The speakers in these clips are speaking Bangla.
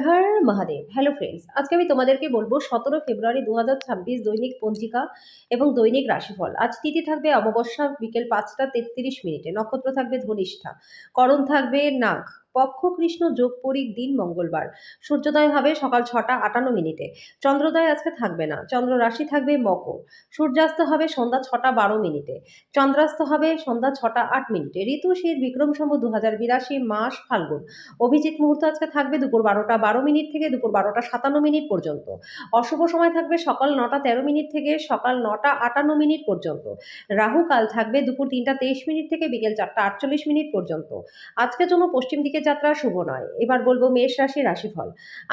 হর মহাদেব। হ্যালো ফ্রেন্ডস, আজকে আমি তোমাদেরকে বলবো 17 ফেব্রুয়ারি 2026 দৈনিক পঞ্জিকা এবং দৈনিক রাশিফল। আজ তিথি থাকবে অমাবস্যা বিকেল 5টা 33 মিনিটে, নক্ষত্র থাকবে ধনিষ্ঠা, করণ থাকবে নাগ, পক্ষ কৃষ্ণ, যোগ পরিক, দিন মঙ্গলবার। সূর্যোদয় হবে সকাল 6টা 58 মিনিটে। চন্দ্রোদয় আজকে থাকবে না। চন্দ্র রাশি থাকবে মকর। সূর্যাস্ত হবে সন্ধ্যা 6টা 12 মিনিটে। চন্দ্রাস্ত হবে সন্ধ্যা 6টা 8 মিনিটে। ঋতু শীত, বিক্রম সম্বত 2082, মাস ফাল্গুন। অভিজিৎ মুহূর্ত আজকে থাকবে দুপুর 12টা 12 মিনিট থেকে দুপুর 12টা 57 মিনিট পর্যন্ত। অশুভ সময় থাকবে সকাল 9টা 13 মিনিট থেকে সকাল 9টা 58 মিনিট পর্যন্ত। রাহু কাল থাকবে দুপুর 3টা 23 মিনিট থেকে বিকেল 4টা 48 মিনিট পর্যন্ত। আজকের জন্য পশ্চিম দিকে যাত্রা শুভ নয়। এবার বলবো মেষ রাশি রাশিফল।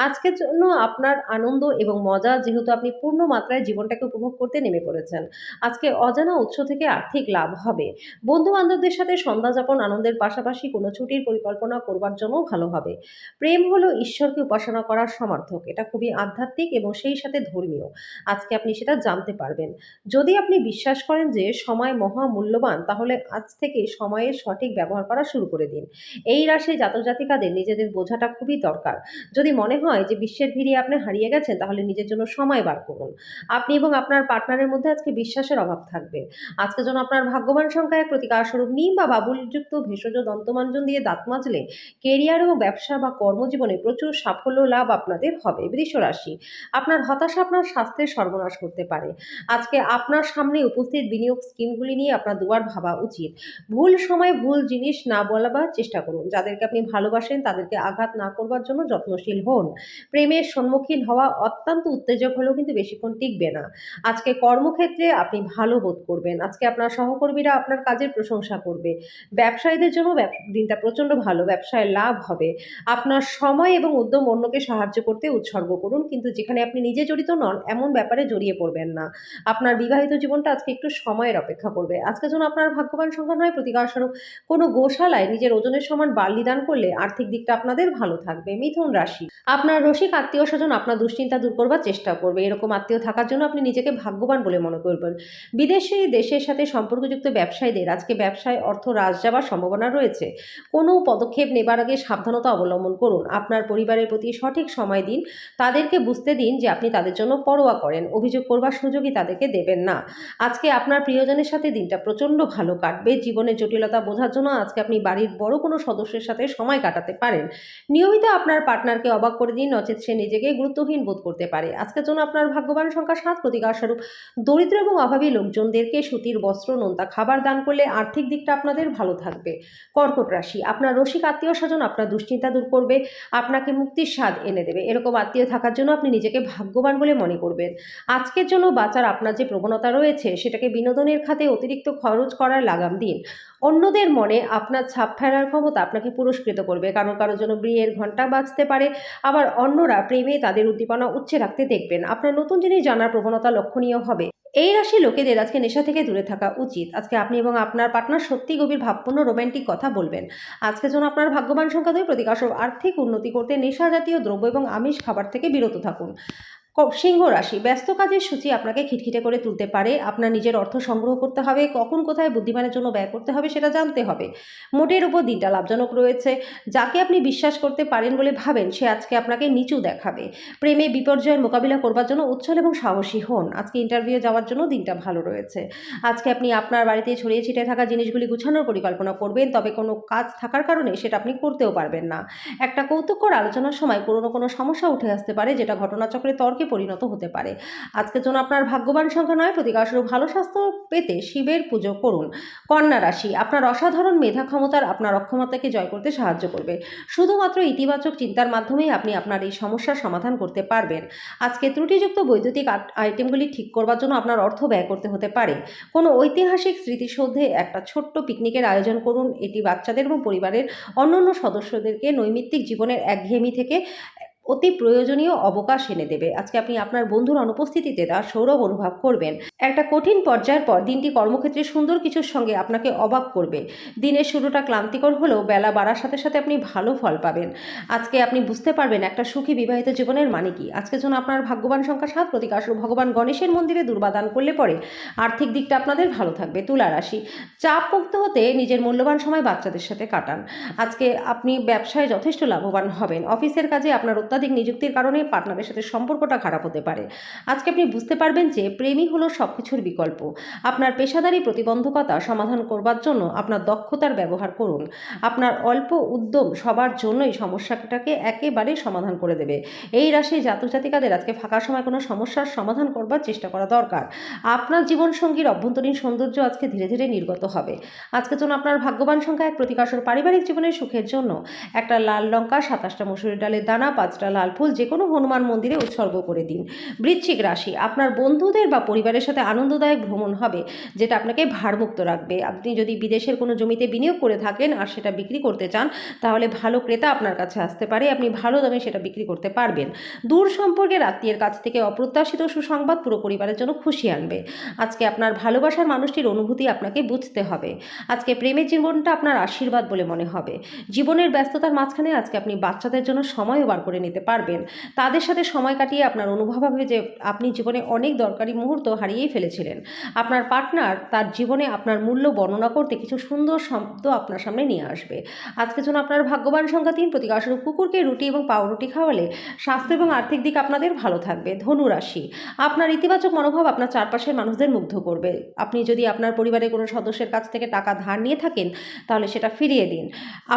আজকের জন্য আপনার আনন্দ এবং মজা, যেহেতু আপনি পূর্ণ মাত্রায় জীবনটাকে উপভোগ করতে নেমে পড়েছেন। আজকে অজানা উৎস থেকে আর্থিক লাভ হবে। বন্ধু বান্ধবদের সাথে সন্ধ্যা যাপন আনন্দের পাশাপাশি কোনো ছুটির পরিকল্পনা করবার জন্য ভালো হবে। প্রেম হলো ঈশ্বরকে উপাসনা করার সমার্থক। এটা খুবই আধ্যাত্মিক এবং সেই সাথে ধর্মীয়। আজকে আপনি সেটা জানতে পারবেন। যদি আপনি বিশ্বাস করেন যে সময় মহা মূল্যবান, তাহলে আজ থেকে সময়ের সঠিক ব্যবহার করা শুরু করে দিন। এই রাশির জাতক জাতিকাদের নিজেদের বোঝাটা খুবই দরকার। যদি মনে হয় যে বিশ্বের ভিড়ে আপনি হারিয়ে গেছেন, তাহলে নিজের জন্য সময় বার করুন। আপনি এবং আপনার পার্টনারের মধ্যে আজকে বিশ্বাসের অভাব থাকবে। আজকে যেন আপনার ভাগ্যবান সংখ্যা এক প্রতিকার স্বরূপ নিম বা বাবুলযুক্ত ভেষজ দন্তমাঞ্জন দিয়ে দাঁত মাজলে কেরিয়ার এবং ব্যবসা বা কর্মজীবনে প্রচুর সাফল্য লাভ আপনাদের হবে। বৃষ রাশি, আপনার হতাশা আপনার স্বাস্থ্যের সর্বনাশ করতে পারে। আজকে আপনার সামনে উপস্থিত বিনিয়োগ স্কিমগুলি নিয়ে আপনার দুবার ভাবা উচিত। ভুল সময়ে ভুল জিনিস না বলবার চেষ্টা করুন। যাদেরকে আপনি ভালোবাসেন তাদেরকে আঘাত না করবার জন্য যত্নশীল হন। প্রেমের সম্মুখীন হওয়া অত্যন্ত উত্তেজক হলেও কিন্তু বেশিক্ষণ টিকবে না। আজকে কর্মক্ষেত্রে আপনি ভালো বোধ করবেন। আজকে আপনার সহকর্মীরা আপনার কাজের প্রশংসা করবে। ব্যবসায়ীদের জন্য দিনটা প্রচন্ড ভালো, ব্যবসায় লাভ হবে। আপনার সময় এবং উদ্যম অন্যকে সাহায্য করতে উৎসর্গ করুন, কিন্তু যেখানে আপনি নিজে জড়িত নন এমন ব্যাপারে জড়িয়ে পড়বেন না। আপনার বিবাহিত জীবনটা আজকে একটু সময়ের অপেক্ষা করবে। আজকে যেন আপনার ভাগ্যবান সংখ্যা নয় প্রতিকার স্বরূপ কোনো গোশালায় নিজের ওজনের সমান বার্লি দান করলে আর্থিক দিকটা আপনাদের ভালো থাকবে। মিথুন রাশি, আপনার রসিক আত্মীয় স্বজন আপনার দুশ্চিন্তা দূর করবার চেষ্টা করবে। এরকম আত্মীয় থাকার জন্য আপনি নিজেকে ভাগ্যবান বলে মনে করবেন। বিদেশি দেশের সাথে সম্পর্কযুক্ত ব্যবসায়ীদের আজকে ব্যবসায় অর্থ হ্রাস যাওয়ার সম্ভাবনা রয়েছে। কোনো পদক্ষেপ নেবার আগে সাবধানতা অবলম্বন করুন। আপনার পরিবারের প্রতি সঠিক সময় দিন। তাদেরকে বুঝতে দিন যে আপনি তাদের জন্য পরোয়া করেন। অভিযোগ করবার সুযোগই তাদেরকে দেবেন না। আজকে আপনার প্রিয়জনের সাথে দিনটা প্রচণ্ড ভালো কাটবে। জীবনের জটিলতা বোঝার জন্য আজকে আপনি বাড়ির বড় কোনো সদস্যের সাথে সময় কাটাতে পারেন। নিয়মিত আপনার পার্টনারকে অবাক করে দিন, নচেত সে নিজেকে গুরুত্বহীন বোধ করতে পারে। আজকের জন্য আপনার ভাগ্যবান সংখ্যা 7, প্রতিকার স্বরূপ দরিদ্র এবং অভাবী লোকজনদেরকে সুতির বস্ত্র, নোনতা খাবার দান করলে আর্থিক দিকটা আপনাদের ভালো থাকবে। কর্কট রাশি, আপনার রসিক আত্মীয় স্বজন আপনার দুশ্চিন্তা দূর করবে, আপনাকে মুক্তির স্বাদ এনে দেবে। এরকম আত্মীয় থাকার জন্য আপনি নিজেকে ভাগ্যবান বলে মনে করবেন। আজকের জন্য বাঁচার আপনার যে প্রবণতা রয়েছে, সেটাকে বিনোদনের খাতে অতিরিক্ত খরচ করার লাগাম দিন। অন্যদের মনে আপনার ছাপ ফেলার ক্ষমতা আপনাকে পুরস্কৃত করবে। কারণ কারোর জন্য বিয়ের ঘন্টা বাজতে পারে, আবার অন্যরা প্রেমে তাদের উদ্দীপনা উচ্চে রাখতে দেখবেন। আপনার নতুন জিনিস জানার প্রবণতা লক্ষণীয় হবে। এই রাশি লোকেদের আজকে নেশা থেকে দূরে থাকা উচিত। আজকে আপনি এবং আপনার পার্টনার সত্যি গভীর ভাবপূর্ণ রোমান্টিক কথা বলবেন। আজকের জন্য আপনার ভাগ্যবান সংখ্যা 2, প্রতিকার স্বরূপ আর্থিক উন্নতি করতে নেশা জাতীয় দ্রব্য এবং আমিষ খাবার থেকে বিরত থাকুন। সিংহ রাশি, ব্যস্ত কাজের সূচি আপনাকে খিটখিটে করে তুলতে পারে। আপনার নিজের অর্থ সংগ্রহ করতে হবে। কখন কোথায় বুদ্ধিমানের জন্য ব্যয় করতে হবে সেটা জানতে হবে। মোটের উপর দিনটা লাভজনক রয়েছে। যাকে আপনি বিশ্বাস করতে পারেন বলে ভাবেন, সে আজকে আপনাকে নিচু দেখাবে। প্রেমে বিপর্যয়ের মোকাবিলা করবার জন্য উচ্ছল এবং সাহসী হন। আজকে ইন্টারভিউ যাওয়ার জন্য দিনটা ভালো রয়েছে। আজকে আপনি আপনার বাড়িতে ছড়িয়ে ছিটিয়ে থাকা জিনিসগুলি গুছানোর পরিকল্পনা করবেন, তবে কোনো কাজ থাকার কারণে সেটা আপনি করতেও পারবেন না। একটা কৌতুককর আলোচনার সময় পুরনো কোনো সমস্যা উঠে আসতে পারে, যেটা ঘটনাচক্রে তর্কে পরিণত হতে পারে। আজকের জন্য আপনার ভাগ্যবান সংখ্যা 9, প্রতিকার স্বরূপ ভালো স্বাস্থ্য পেতে শিবের পুজো করুন। কন্যা রাশি, আপনার অসাধারণ মেধা ক্ষমতার আপনার অক্ষমতাকে জয় করতে সাহায্য করবে। শুধুমাত্র ইতিবাচক চিন্তার মাধ্যমেই আপনি আপনার এই সমস্যার সমাধান করতে পারবেন। আজকে ত্রুটিযুক্ত বৈদ্যুতিক আইটেমগুলি ঠিক করবার জন্য আপনার অর্থ ব্যয় করতে হতে পারে। কোনো ঐতিহাসিক স্মৃতিসৌধে একটা ছোট্ট পিকনিকের আয়োজন করুন। এটি বাচ্চাদের এবং পরিবারের অন্যান্য সদস্যদেরকে নৈমিত্তিক জীবনের একঘেয়েমি থেকে অতি প্রয়োজনীয় অবকাশ এনে দেবে। আজকে আপনি আপনার বন্ধুর অনুপস্থিতিতে তার সৌরভ অনুভব করবেন। একটা কঠিন পর্যায়ের পর দিনটি কর্মক্ষেত্রে সুন্দর কিছুর সঙ্গে আপনাকে অবাক করবে। দিনের শুরুটা ক্লান্তিকর হলেও বেলা বাড়ার সাথে সাথে আপনি ভালো ফল পাবেন। আজকে আপনি বুঝতে পারবেন একটা সুখী বিবাহিত জীবনের মানে কি। আজকের জন্য আপনার ভাগ্যবান সংখ্যা 7, প্রতিকার স্বরূপ ভগবান গণেশের মন্দিরে দুর্বাদান করলে পরে আর্থিক দিকটা আপনাদের ভালো থাকবে। তুলা রাশি, চাপ মুক্ত হতে নিজের মূল্যবান সময় বাচ্চাদের সাথে কাটান। আজকে আপনি ব্যবসায় যথেষ্ট লাভবান হবেন। অফিসের কাজে আপনার অত্যাধিক নিযুক্তির কারণে পার্টনারের সাথে সম্পর্কটা খারাপ হতে পারে। আজকে আপনি বুঝতে পারবেন যে প্রেমই হলো সবকিছুর বিকল্প। আপনার পেশাদারি প্রতিবন্ধকতা সমাধান করবার জন্য আপনার দক্ষতার ব্যবহার করুন। আপনার অল্প উদ্যম সবার জন্যই সমস্যাটাকে একেবারে সমাধান করে দেবে। এই রাশি জাতক জাতিকাদের আজকে ফাঁকা সময় কোনো সমস্যার সমাধান করবার চেষ্টা করা দরকার। আপনার জীবনসঙ্গীর অভ্যন্তরীণ সৌন্দর্য আজকে ধীরে ধীরে নির্গত হবে। আজকের জন্য আপনার ভাগ্যবান সংখ্যা এক, প্রতিকাশর পারিবারিক জীবনের সুখের জন্য একটা লাল লঙ্কা, 27টা মসুরি ডালের দানা, 5টা লাল ফুল যে কোনো হনুমান মন্দিরে উৎসর্গ করে দিন। বৃশ্চিক রাশি, আপনার বন্ধুদের বা পরিবারের সাথে আনন্দদায়ক ভ্রমণ হবে, যেটা আপনাকে ভারমুক্ত রাখবে। আপনি যদি বিদেশের কোনো জমিতে বিনিয়োগ করে থাকেন আর সেটা বিক্রি করতে চান, তাহলে ভালো ক্রেতা আপনার কাছে আসতে পারে, আপনি ভালো দামে সেটা বিক্রি করতে পারবেন। দূর সম্পর্কের আত্মীয়ের কাছ থেকে অপ্রত্যাশিত সুসংবাদ পুরো পরিবারের জন্য খুশি আনবে। আজকে আপনার ভালোবাসার মানুষটির অনুভূতি আপনাকে বুঝতে হবে। আজকে প্রেমের জীবনটা আপনার আশীর্বাদ বলে মনে হবে। জীবনের ব্যস্ততার মাঝখানে আজকে আপনি বাচ্চাদের জন্য সময়ও বার করে নিতে পারবেন। তাদের সাথে সময় কাটিয়ে আপনার অনুভব হবে যে আপনি জীবনে অনেক দরকারি মুহূর্ত হারিয়েই ফেলেছিলেন। আপনার পার্টনার তার জীবনে আপনার মূল্য বর্ণনা করতে কিছু সুন্দর শব্দ আপনার সামনে নিয়ে আসবে। আজকের জন্য আপনার ভাগ্যবান সংখ্যা 3, প্রতিকাশর কুকুরকে রুটি এবং পাউরুটি খাওয়ালে স্বাস্থ্য এবং আর্থিক দিক আপনাদের ভালো থাকবে। ধনু রাশি, আপনার ইতিবাচক মনোভাব আপনার চারপাশের মানুষদের মুগ্ধ করবে। আপনি যদি আপনার পরিবারের কোনো সদস্যের কাছ থেকে টাকা ধার নিয়ে থাকেন, তাহলে সেটা ফিরিয়ে দিন।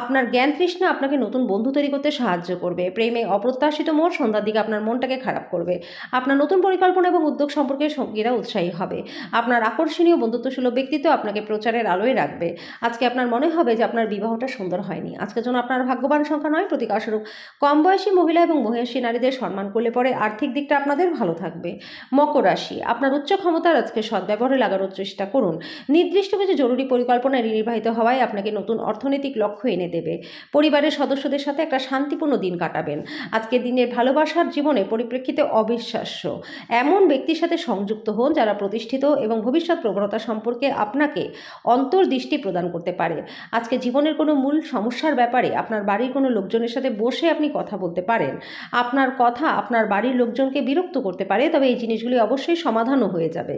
আপনার জ্ঞান তৃষ্ণা আপনাকে নতুন বন্ধু তৈরি করতে সাহায্য করবে। প্রেমে অপ্রত্যাশিত মোড় সন্ধ্যার দিকে আপনার মনটাকে খারাপ করবে। আপনার নতুন পরিকল্পনা এবং উদ্যোগ সম্পর্কে সঙ্গীরা উৎসাহী হবে। আপনার আকর্ষণীয় বন্ধুত্বসুলভ ব্যক্তিত্ব আপনাকে প্রচারের আলোয় রাখবে। আজকে আপনার মনে হবে যে আপনার বিবাহটা সুন্দর হয়নি। আজকের জন্য আপনার ভাগ্যবান সংখ্যা 9, প্রতিকাশস্বরূপ কম বয়সী মহিলা এবং মহিষী নারীদের সম্মান করলে পরে আর্থিক দিকটা আপনাদের ভালো থাকবে। মকর রাশি, আপনার উচ্চ ক্ষমতার আজকে সদ্ব্যবহারে লাগানোর চেষ্টা করুন। নির্দিষ্ট কিছু জরুরি পরিকল্পনা নির্বাহিত হওয়ায় আপনাকে নতুন অর্থনৈতিক লক্ষ্য এনে দেবে। পরিবারের সদস্যদের সাথে একটা শান্তিপূর্ণ দিন কাটাবেন। আজকের দিনের ভালোবাসার জীবনে পরিপ্রেক্ষিতে অবিশ্বাস্য এমন ব্যক্তির সাথে সংযুক্ত হন যারা প্রতিষ্ঠিত এবং ভবিষ্যৎ প্রবণতা সম্পর্কে আপনাকে অন্তর্দৃষ্টি প্রদান করতে পারে। আজকে জীবনের কোনো মূল সমস্যার ব্যাপারে আপনার বাড়ির কোনো লোকজনের সাথে বসে আপনি কথা বলতে পারেন। আপনার কথা আপনার বাড়ির লোকজনকে বিরক্ত করতে পারে, তবে এই জিনিসগুলি অবশ্যই সমাধানও হয়ে যাবে।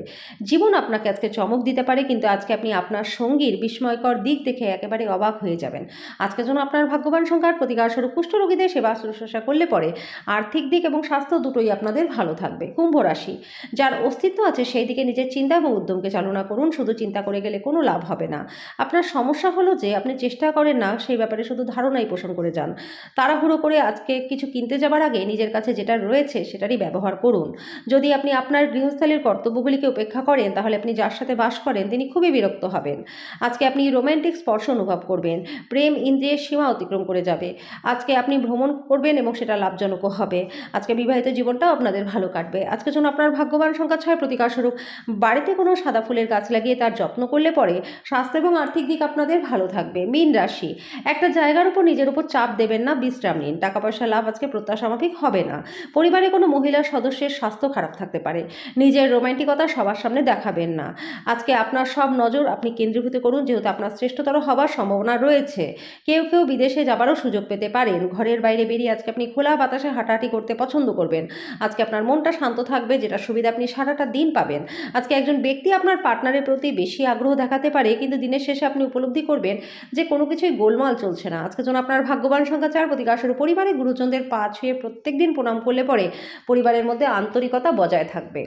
জীবন আপনাকে আজকে চমক দিতে পারে, কিন্তু আজকে আপনি আপনার সঙ্গীর বিস্ময়কর দিক দেখে একেবারে অবাক হয়ে যাবেন। আজকের জন্য আপনার ভাগ্যবান সংখ্যার প্রতিকারস্বরূপ কুষ্ঠরোগীদের সেবা শুশ্রূষা করলে পরে আর্থিক দিক এবং স্বাস্থ্য দুটোই আপনাদের ভালো থাকবে। কুম্ভ রাশি, যার অস্তিত্ব আছে সেই দিকে নিজের চিন্তা এবং উদ্যমকে চালনা করুন। শুধু চিন্তা করে গেলে কোনো লাভ হবে না। আপনার সমস্যা হলো যে আপনি চেষ্টা করেন না, সেই ব্যাপারে শুধু ধারণাই পোষণ করে যান। তাড়াহুড়ো করে আজকে কিছু কিনতে যাবার আগে নিজের কাছে যেটা রয়েছে সেটারই ব্যবহার করুন। যদি আপনি আপনার গৃহস্থালীর কর্তব্যগুলিকে উপেক্ষা করেন, তাহলে আপনি যার সাথে বাস করেন তিনি খুবই বিরক্ত হবেন। আজকে আপনি রোম্যান্টিক স্পর্শ অনুভব করবেন। প্রেম ইন্দ্রিয়ের সীমা অতিক্রম করে যাবে। আজকে আপনি ভ্রমণ করবেন এবং সেটা লাভজনকও হবে। আজকে বিবাহিত জীবনটাও আপনাদের ভালো কাটবে। আজকের জন্য আপনার ভাগ্যবান সংখ্যা 6, প্রতিকারস্বরূপ বাড়িতে কোনো সাদা ফুলের গাছ লাগিয়ে তার যত্ন করলে পরে স্বাস্থ্য এবং আর্থিক দিক আপনাদের ভালো থাকবে। মীন রাশি, একটা জায়গার উপর নিজের উপর চাপ দেবেন না, বিশ্রাম নিন। টাকা পয়সা লাভ আজকে প্রত্যাশা মাফিক হবে না। পরিবারে কোনো মহিলা সদস্যের স্বাস্থ্য খারাপ থাকতে পারে। নিজের রোম্যান্টিকতা সবার সামনে দেখাবেন না। আজকে আপনার সব নজর আপনি কেন্দ্রীভূত করুন, যেহেতু আপনার শ্রেষ্ঠতর হবার সম্ভাবনা রয়েছে। কেউ কেউ বিদেশে যাবারও সুযোগ পেতে পারেন। ঘরের বাইরে বেরিয়ে আজকে আপনি খোলা বাতাসে হাঁটাহাঁটি করতে পছন্দ করবেন। আজকে আপনার মনটা শান্ত থাকবে, যেটা সুবিধা আপনি সারাটা দিন পাবেন। আজকে একজন ব্যক্তি আপনার পার্টনারের প্রতি বেশি আগ্রহ দেখাতে পারে, কিন্তু দিনের শেষে আপনি উপলব্ধি করবেন যে কোনো কিছুই গোলমাল চলছে না। আজকের জন্য আপনার ভাগ্যবান সংখ্যা 4, প্রতিকারস্বরূপ পরিবারে গুরুজনদের পা ছুঁয়ে প্রত্যেক দিন প্রণাম করলে পরে পরিবারের মধ্যে আন্তরিকতা বজায় থাকবে।